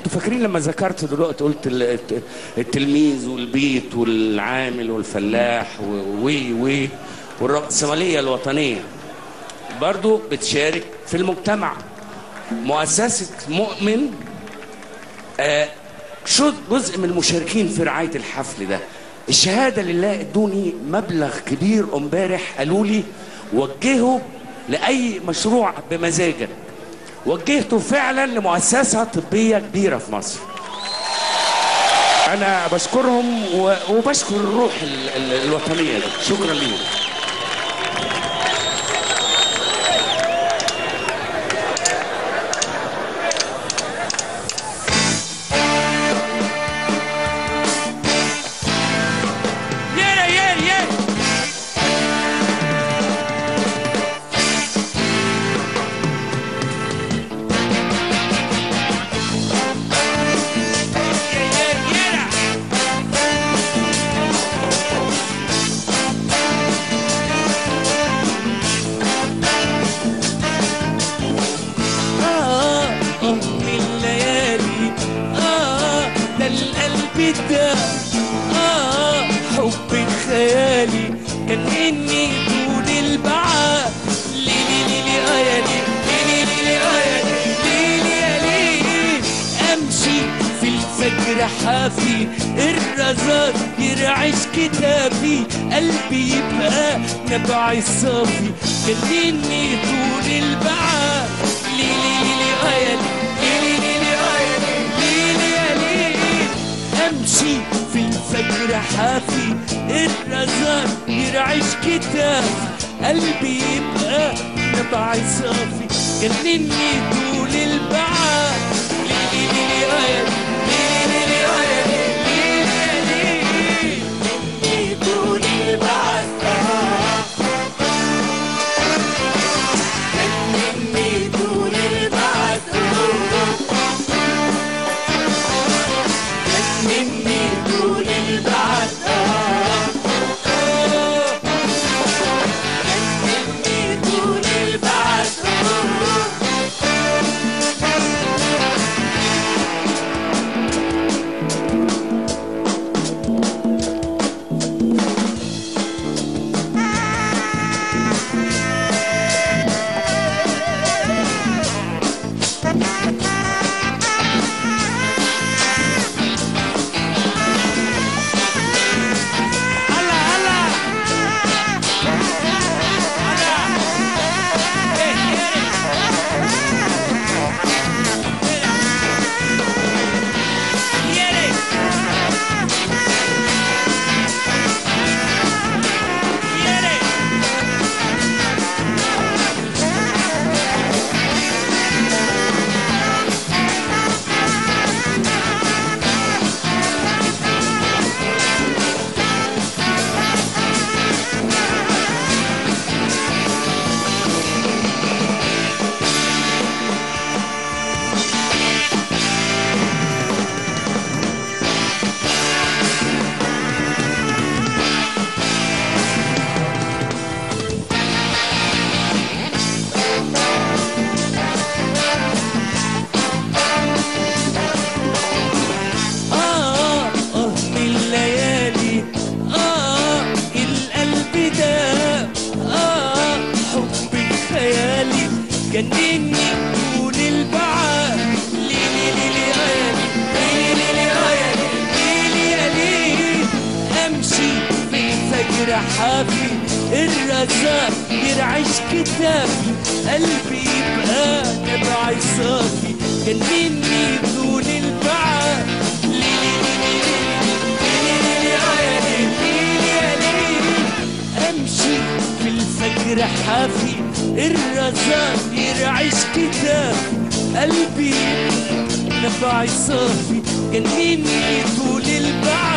انتوا فاكرين لما ذكرت دلوقتي قلت التلميذ والبيت والعامل والفلاح والرأسمالية الوطنية برضو بتشارك في المجتمع. مؤسسة مؤمن شو جزء من المشاركين في رعاية الحفل ده. الشهادة لله ادوني مبلغ كبير امبارح، قالوا لي وجهه لأي مشروع بمزاجك. وجهته فعلا لمؤسسة طبية كبيرة في مصر. أنا بشكرهم وبشكر الروح الوطنية دي. شكرا ليهم. حب خيالي كان إني طول البعاد ليلي أمشي في الفجر حافي الرزاق يرعش كتافي قلبي يبقى نبع الصافي كان إني طول البعاد أمشي في الفجر حافي الرزاق يرعش كتافي قلبي يبقى نبع صافي جنني طول البعاد طول البعاد جنني طول البعاد مني طول البعد مني طول البعد جنني طول البعاد ليلي امشي في الفجر حافي الرزاق يرعش كتافي قلبي يبقى نبع صافي جنني طول البعاد امشي في الفجر حافي الرزاق يرعش كتافي قلبي نبع صافي جنني طول البعاد